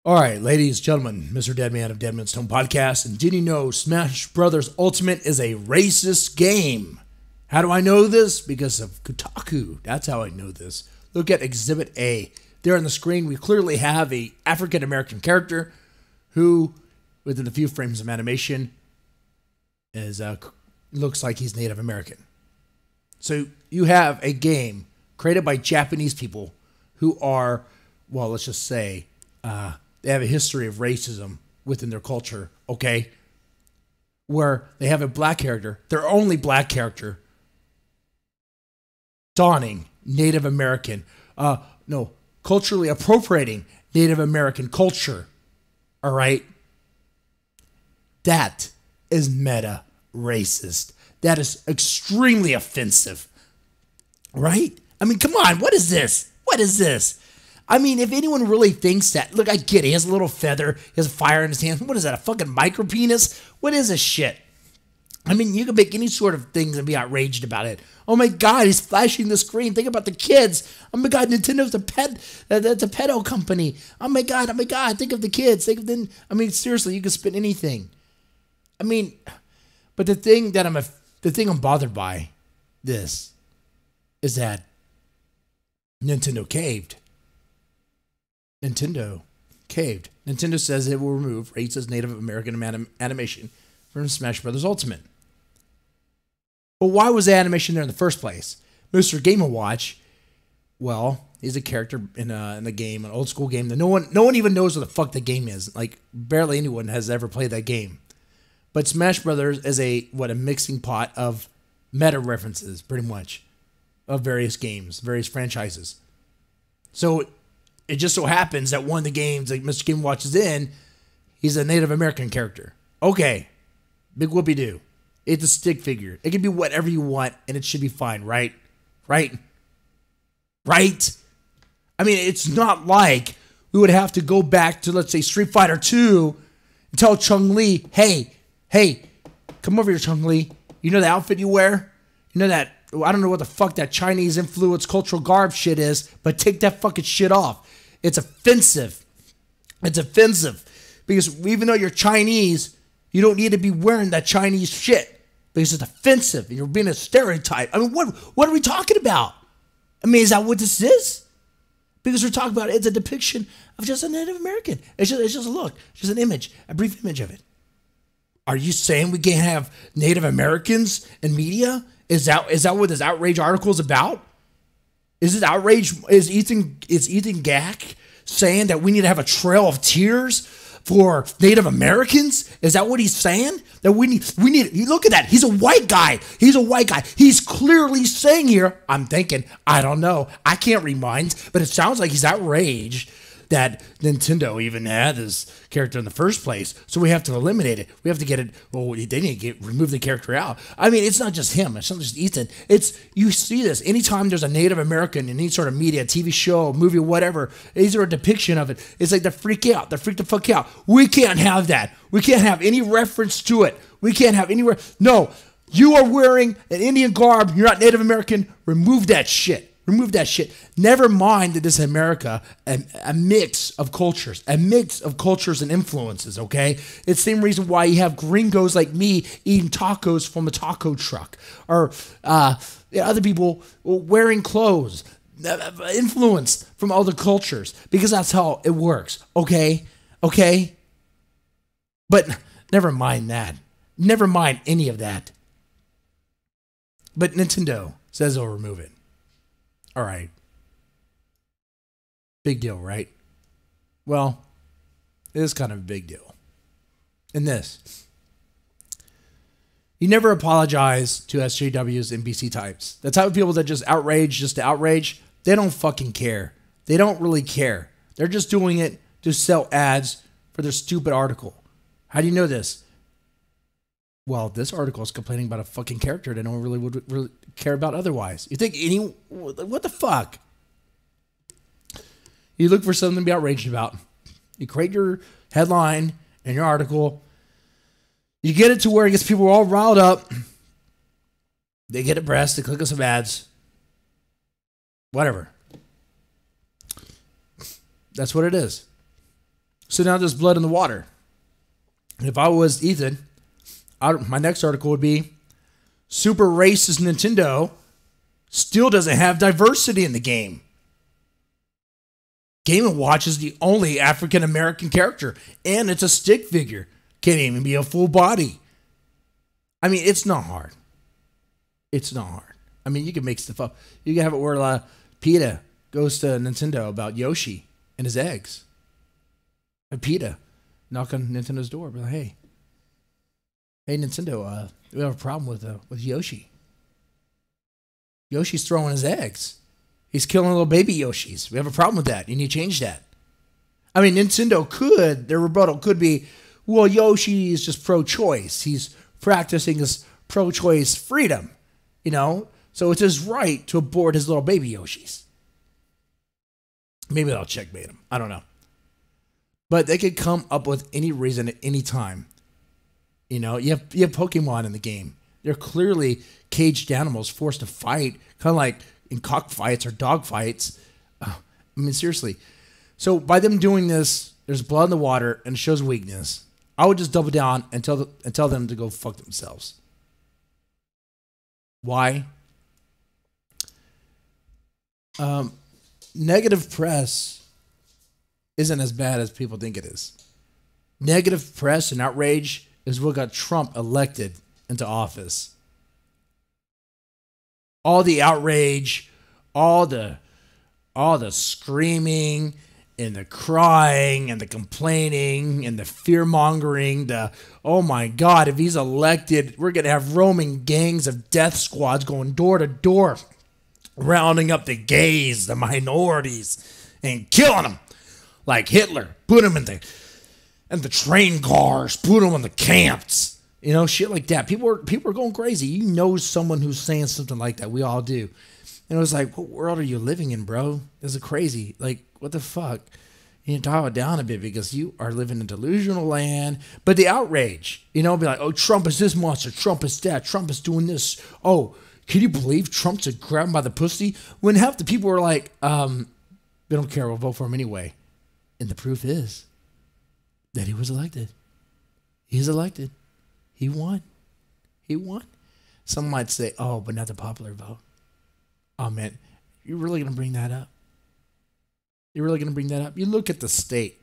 All right, ladies, gentlemen, Mr. Deadman of Deadman's Tome Podcast. And did you know Smash Brothers Ultimate is a racist game? How do I know this? Because of Kotaku. That's how I know this. Look at Exhibit A. There on the screen, we clearly have a African-American character who, within a few frames of animation, is looks like he's Native American. So you have a game created by Japanese people who are, well, let's just say, they have a history of racism within their culture, okay? Where they have a black character, their only black character, donning Native American, culturally appropriating Native American culture, all right? That is meta racist. That is extremely offensive, right? I mean, come on, what is this? What is this? I mean, if anyone really thinks that, look, I get it. He has a little feather. He has a fire in his hand. What is that, a fucking micro penis? What is this shit? I mean, you can make any sort of things and be outraged about it. Oh my God, he's flashing the screen. Think about the kids. Oh my God, Nintendo's a pedo company. Oh my God, think of the kids. I mean, seriously, you can spin anything. I mean, but the thing I'm bothered by this is that Nintendo caved. Nintendo says it will remove racist Native American animation from Smash Brothers Ultimate. But why was the animation there in the first place? Mr. Game & Watch, well, he's a character in the game, an old school game that no one even knows what the fuck the game is. Like, barely anyone has ever played that game. But Smash Brothers is a mixing pot of meta references, pretty much, of various games, various franchises. So it just so happens that one of the games that Mr. Game Watch is in, he's a Native American character. Okay, big whoopee-doo. It's a stick figure. It can be whatever you want, and it should be fine, right? Right? I mean, it's not like we would have to go back to, let's say, Street Fighter 2 and tell Chun-Li, hey, come over here, Chun-Li. You know the outfit you wear? You know that, I don't know what the fuck that Chinese influence cultural garb shit is, but take that fucking shit off. It's offensive. It's offensive. Because even though you're Chinese, you don't need to be wearing that Chinese shit. Because it's offensive. And you're being a stereotype. I mean, what are we talking about? I mean, is that what this is? Because we're talking about it's a depiction of just a Native American. It's just a look. Just an image. A brief image of it. Are you saying we can't have Native Americans in media? Is that what this outrage article is about? Is it outrage? Is Ethan Gack saying that we need to have a trail of tears for Native Americans? Is that what he's saying? That we need, look at that. He's a white guy. He's clearly saying here, I'm thinking, I don't know. I can't read minds, but it sounds like he's outraged that Nintendo even had this character in the first place. So we have to eliminate it. We have to get it. Well, they need to remove the character out. I mean, it's not just him. It's not just Ethan. You see this anytime there's a Native American in any sort of media, TV show, movie, whatever. Is there a depiction of it? It's like they freak out. They freak the fuck out. We can't have that. We can't have any reference to it. We can't have any. No, you are wearing an Indian garb. You're not Native American. Remove that shit. Remove that shit. Never mind that this is America, a mix of cultures and influences, okay? It's the same reason why you have gringos like me eating tacos from a taco truck or other people wearing clothes, influenced from other cultures, because that's how it works, okay? Okay? But never mind that. Never mind any of that. But Nintendo says they'll remove it. All right. Big deal, right? Well, it is kind of a big deal. In this, you never apologize to SJW's NPC types. The type of people that just outrage just to outrage, they don't fucking care. They don't really care. They're just doing it to sell ads for their stupid article. How do you know this? Well, this article is complaining about a fucking character that no one really would really care about otherwise. You think what the fuck? You look for something to be outraged about. You create your headline and your article. You get it to where it gets people all riled up. They get depressed. They click on some ads. Whatever. That's what it is. So now there's blood in the water. And if I was Ethan, my next article would be, super racist Nintendo still doesn't have diversity in the game. Game & Watch is the only African-American character, and it's a stick figure. Can't even be a full body. I mean, it's not hard. It's not hard. I mean, you can make stuff up. You can have it where PETA goes to Nintendo about Yoshi and his eggs. And PETA knock on Nintendo's door, be like, hey Nintendo, we have a problem with Yoshi. Yoshi's throwing his eggs. He's killing little baby Yoshis. We have a problem with that. You need to change that. I mean, Nintendo could, their rebuttal could be, well, Yoshi is just pro-choice. He's practicing his pro-choice freedom, you know? So it's his right to abort his little baby Yoshis. Maybe they'll checkmate him. I don't know. But they could come up with any reason at any time. You know, you have Pokemon in the game. They're clearly caged animals forced to fight, kind of like in cockfights or dog fights. I mean, seriously. So by them doing this, there's blood in the water and it shows weakness. I would just double down and tell them to go fuck themselves. Why? Negative press isn't as bad as people think it is. Negative press and outrage is what got Trump elected into office. All the outrage, all the screaming and the crying and the complaining and the fear-mongering, oh my God, if he's elected, we're going to have roaming gangs of death squads going door to door, rounding up the gays, the minorities, and killing them like Hitler. Put them in the train cars, put them in the camps. You know, shit like that. People are going crazy. You know someone who's saying something like that. We all do. And it was like, what world are you living in, bro? This is crazy. Like, what the fuck? You need to dial it down a bit because you are living in delusional land. But the outrage, you know, be like, oh, Trump is this monster. Trump is that. Trump is doing this. Oh, can you believe Trump's a grab him by the pussy? When half the people were like, they don't care. We'll vote for him anyway. And the proof is that he was elected. He's elected. He won. He won. Some might say, oh, but not the popular vote. Oh, man, you're really going to bring that up? You're really going to bring that up? You look at the state.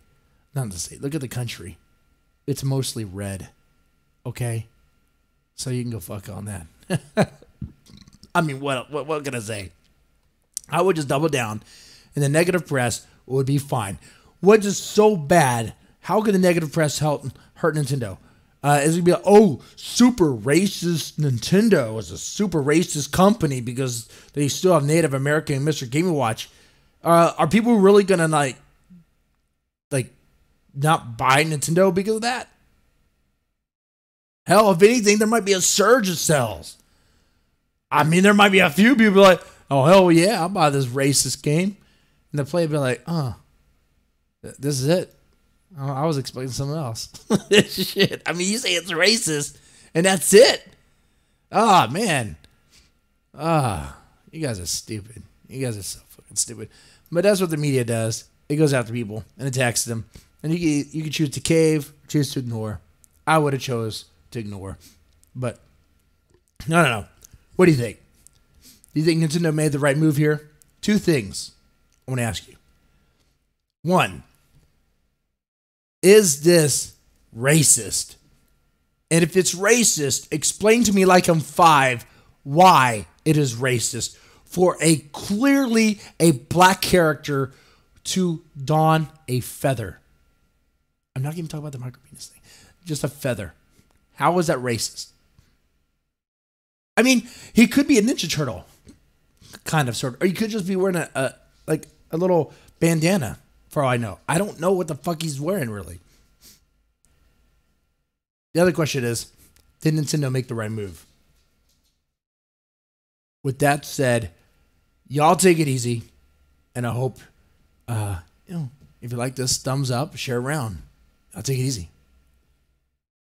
Not the state. Look at the country. It's mostly red. Okay? So you can go fuck on that. I mean, what can I say? I would just double down, and the negative press would be fine. What's just so bad? How could the negative press hurt Nintendo? Is it be like, oh, super racist Nintendo is a super racist company because they still have Native American Mr. Game & Watch. Are people really gonna like not buy Nintendo because of that? Hell, if anything, there might be a surge of sales. I mean, there might be a few people like, oh hell yeah, I'll buy this racist game, and the player be like, this is it. Oh, I was expecting something else. Shit. I mean, you say it's racist, and that's it. Ah, man. You guys are stupid. You guys are so fucking stupid. But that's what the media does. It goes after people and attacks them. And you can choose to cave, choose to ignore. I would have chose to ignore. But, no. What do you think? Do you think Nintendo made the right move here? Two things I want to ask you. One, is this racist? And if it's racist, explain to me like I'm 5 why it is racist for a clearly a black character to don a feather. I'm not even talking about the micropenis thing. Just a feather. How is that racist? I mean, he could be a Ninja Turtle. Kind of, sort of. Or he could just be wearing a little bandana. For all I know. I don't know what the fuck he's wearing, really. The other question is, did Nintendo make the right move? With that said, y'all take it easy. And I hope, if you like this, thumbs up, share around. I'll take it easy.